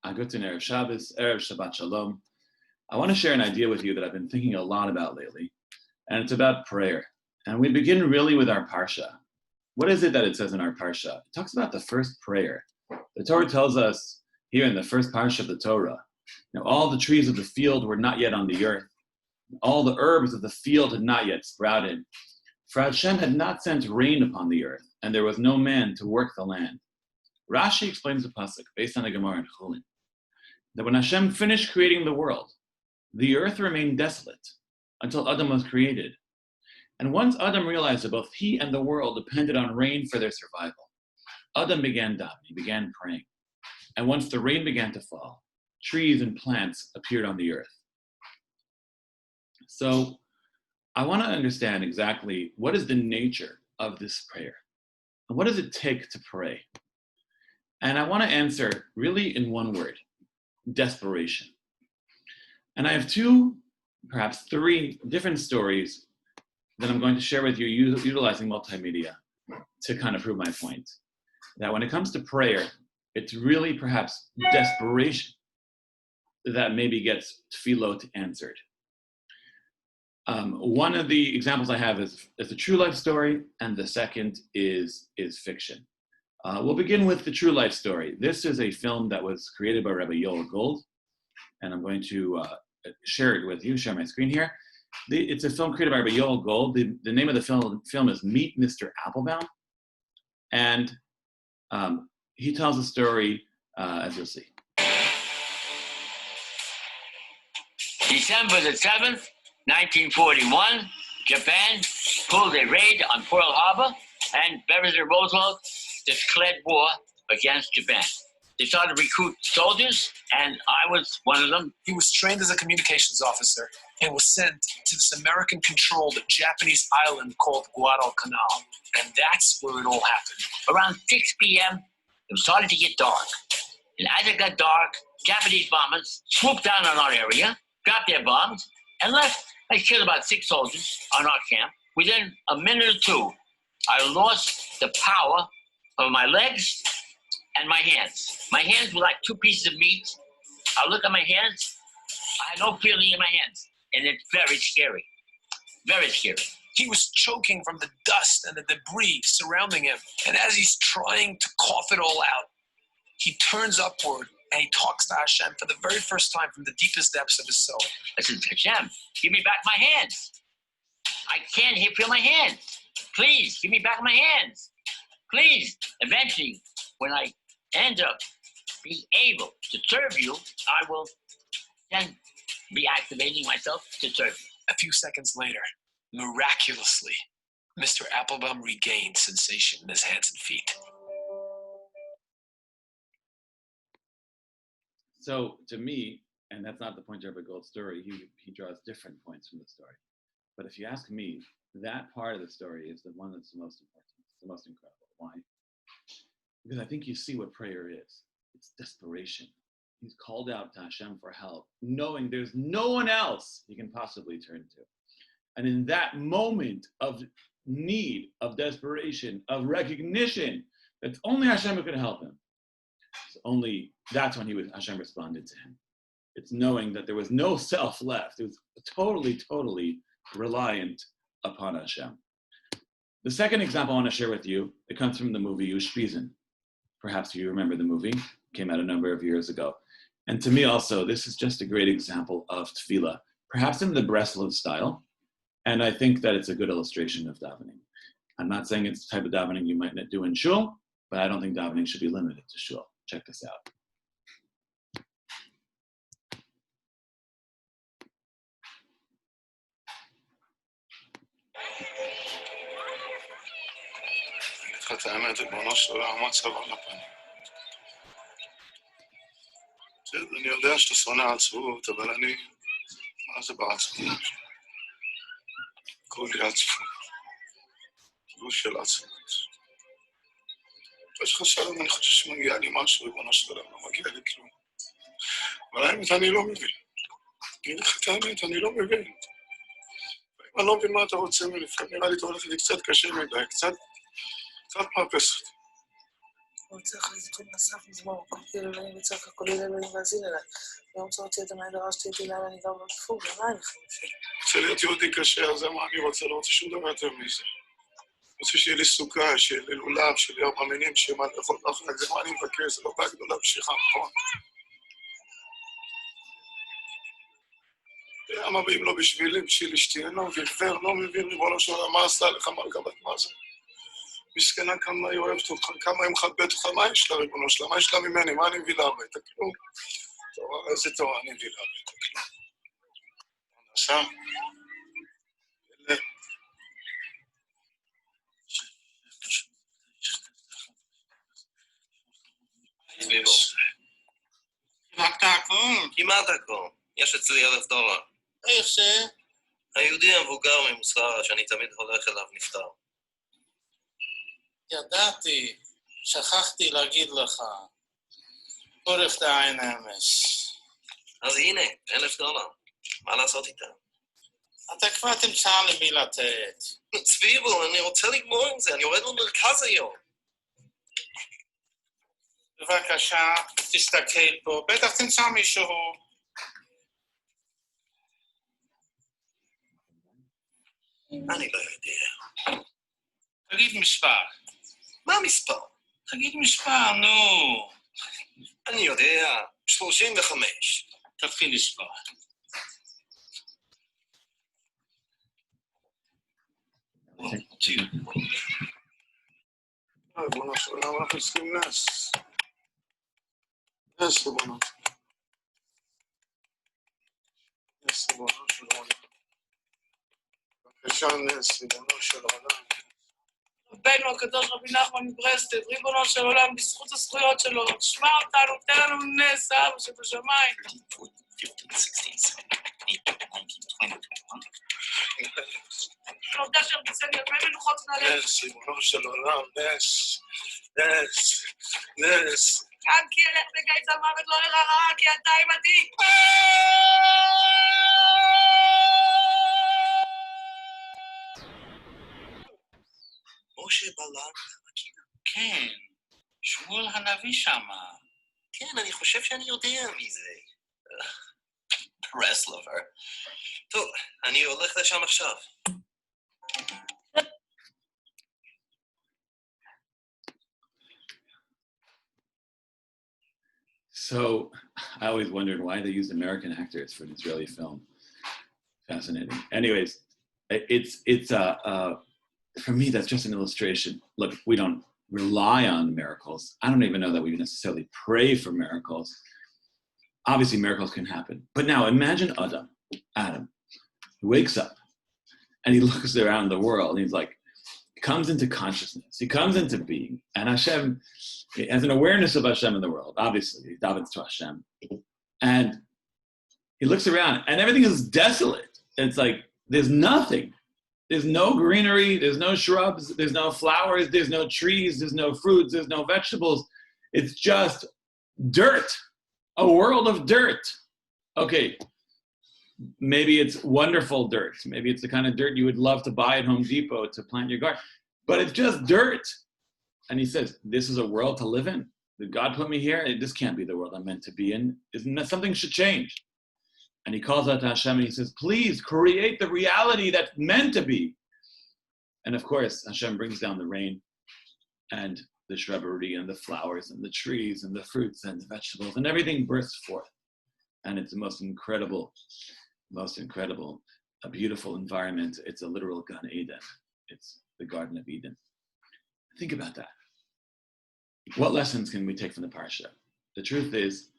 Good Erev Shabbos, Erev Shabbat Shalom. I want to share an idea with you that I've been thinking a lot about lately, and it's about prayer. And we begin really with our Parsha. What is it that it says in our Parsha? It talks about the first prayer. The Torah tells us here in the first Parsha of the Torah, all the trees of the field were not yet on the earth. All the herbs of the field had not yet sprouted. For Hashem had not sent rain upon the earth, and there was no man to work the land. Rashi explains the pasuk based on the Gemara in Chulin, that when Hashem finished creating the world, the earth remained desolate until Adam was created. And once Adam realized that both he and the world depended on rain for their survival, Adam began davening, he began praying. And once the rain began to fall, trees and plants appeared on the earth. So I want to understand exactly what is the nature of this prayer, and what does it take to pray? And I want to answer really in one word: desperation. And I have two, perhaps three different stories that I'm going to share with you utilizing multimedia to kind of prove my point. That when it comes to prayer, it's really perhaps desperation that maybe gets tefillot answered. One of the examples I have is a true life story, and the second is fiction. We'll begin with the true life story. This is a film that was created by Rabbi Yoel Gold, and I'm going to share it with you, share my screen here. It's a film created by Rabbi Yoel Gold. The name of the film is Meet Mr. Applebaum, and he tells a story, as you'll see. December the 7th, 1941, Japan pulled a raid on Pearl Harbor, and President Roosevelt declared war against Japan. They started to recruit soldiers, and I was one of them. He was trained as a communications officer and was sent to this American-controlled Japanese island called Guadalcanal. And that's where it all happened. Around 6 p.m., it started to get dark. And as it got dark, Japanese bombers swooped down on our area, dropped their bombs, and left. I killed about 6 soldiers on our camp. Within a minute or two, I lost the power of my legs and my hands. My hands were like 2 pieces of meat. I look at my hands, I had no feeling in my hands. And it's very scary, very scary. He was choking from the dust and the debris surrounding him. And as he's trying to cough it all out, he turns upward and he talks to Hashem for the very first time from the deepest depths of his soul. I said, Hashem, give me back my hands. I can't feel my hands. Please, give me back my hands. Please. Eventually, when I end up being able to serve you, I will then be activating myself to serve you. A few seconds later, miraculously, Mr. Applebaum regained sensation in his hands and feet. So to me, and that's not the point of Rabbi Gold's story, he draws different points from the story. But if you ask me, that part of the story is the one that's the most important, it's the most incredible. Why? Because I think you see what prayer is. It's desperation. He's called out to Hashem for help, knowing there's no one else he can possibly turn to. And in that moment of need, of desperation, of recognition, that's only Hashem who can help him. That's when Hashem responded to him. It's knowing that there was no self left. It was totally reliant upon Hashem. The second example I want to share with you, it comes from the movie Ushpizin. Perhaps you remember the movie. It came out a number of years ago. And to me also, this is just a great example of tefillah, perhaps in the Breslov style. And I think that it's a good illustration of davening. I'm not saying it's the type of davening you might not do in shul, but I don't think davening should be limited to shul. Check this out. את האמת, ריבונו של עולם, מה צבע על הפנים? אני יודע שאתה שונא עצבות, אבל אני... מה זה בעצבות? כולי עצבות. גוש של עצבות. יש לך שלום, אני חושב שמגיע לי משהו, ריבונו של עולם, לא מגיע לי כלום. אבל האמת, אני לא מבין. אני לך את האמת, אני לא מבין. אני לא מבין מה אתה רוצה ממני, נראה לי אתה הולך לי קצת קשה מדי, קצת פרפס אותי. הוא צריך לזכות נוסף מזמור, קולתי אלוהים וצריך הקולי לאלוהים והזין אליי. ביום צורתי את המי דרשתי את אליי ואני גר בכפור, ומה אני חושב שלי? רוצה להיות יהודי קשה, אז מה אני רוצה? לא רוצה שום דבר יותר מזה. רוצה שיהיה לי סוכה, שיהיה לי לולב, שיהיה לי ארבע מינים, שיהיה מה לאכול בחג, זה מה אני מבקש, זה לא בעיה גדולה בשבילך, נכון? למה ואם לא בשבילי, בשביל אשתי, אני לא מבין, לא מבין, ריבונו של עולם, מה עשה לך, מה לקבל, מה זה? מסכנה כמה היא אוהבת אותך, כמה היא מכבדת אותך, מה יש לה ריבונו שלה, מה יש לה ממני, מה אני מביא לה הביתה, כלום. תורה, איזה תורה אני מביא לה הביתה, כלום. נסע? כמעט הכל. כמעט הכל. יש אצלי $1,000. איך זה? היהודי המבוגר ממוסחרה שאני תמיד הולך אליו נפטר. ידעתי, שכחתי להגיד לך. עורף דעין אמס. אז הנה, $1,000. מה לעשות איתם? אתה כבר תמצא למי לתת. צביבו, אני רוצה לגמור עם זה, אני יורד למרכז היום. בבקשה, תסתכל פה, בטח תמצא מישהו. אני לא יודע. תגיד מספר. מה המספר? תגיד מספר, נו. אני יודע, 35. תתחיל לספור. ריבונו של עולם, אנחנו צריכים נס. נס, ריבונו. נס, ריבונו של עולם. בבקשה נס, ריבונו של עולם. רבנו הקדוש רבי נחמן מברסלב, ריבונו של עולם, בזכות הזכויות שלו, תשמע אותנו, תן לנו נס, אבא שבשמיים. 15, 16, 17, 18, 19, 20, 21. לא יודע שהרביצה לי הרבה מנוחות נעלה. נס, ריבונו של עולם, נס. נס. נס. כאן כי אלך בגיא המוות לא נראה רע, כי אתה עמדי. משה בלן, כן, שמואל הנביא שמה. כן, אני חושב שאני יודע מי זה. רסלובר. טוב, אני הולך לשם עכשיו. So I always wondered why they used American actors for an Israeli film. Fascinating. Anyways, it's for me, that's just an illustration. Look, we don't rely on miracles. I don't even know that we necessarily pray for miracles. Obviously, miracles can happen. But now imagine Adam, who wakes up and he looks around the world and he's like, comes into consciousness. He comes into being. And Hashem has an awareness of Hashem in the world. Obviously, he davens to Hashem. And he looks around and everything is desolate. It's like, there's nothing. There's no greenery, there's no shrubs, there's no flowers, there's no trees, there's no fruits, there's no vegetables. It's just dirt, a world of dirt. Okay, maybe it's wonderful dirt. Maybe it's the kind of dirt you would love to buy at Home Depot to plant your garden, but it's just dirt. And he says, this is a world to live in. Did God put me here? This can't be the world I'm meant to be in. Isn't that something should change? And he calls out to Hashem and he says, please create the reality that's meant to be. And of course, Hashem brings down the rain and the shrubbery and the flowers and the trees and the fruits and the vegetables and everything bursts forth. And it's the most incredible, a beautiful environment. It's a literal Gan Eden. It's the Garden of Eden. Think about that. What lessons can we take from the parsha? The truth is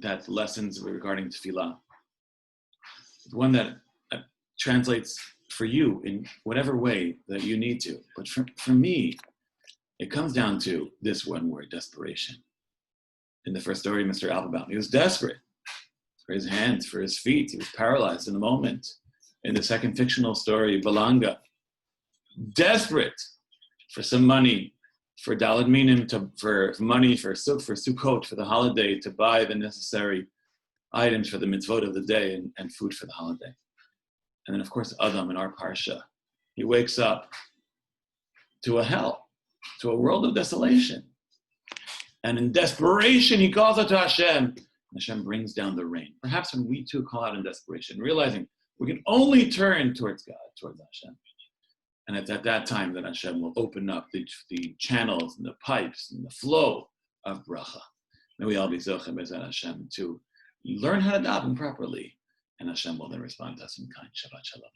that lessons regarding tefillah, one that translates for you in whatever way that you need to. But for me, it comes down to this one word, desperation. In the first story, Mr. Applebaum, he was desperate for his hands, for his feet. He was paralyzed in the moment. In the second fictional story, Balanga, desperate for some money, for Daled Minim, for money, for Sukkot, for the holiday, to buy the necessary items for the mitzvot of the day and food for the holiday. And then, of course, Adam in our parsha, he wakes up to a hell, to a world of desolation. And in desperation, he calls out to Hashem. And Hashem brings down the rain. Perhaps when we too call out in desperation, realizing we can only turn towards God, towards Hashem. And it's at that time that Hashem will open up the channels and the pipes and the flow of bracha. May we all be zochem b'ezrat Hashem to learn how to daven properly. And Hashem will then respond to us in kind. Shabbat shalom.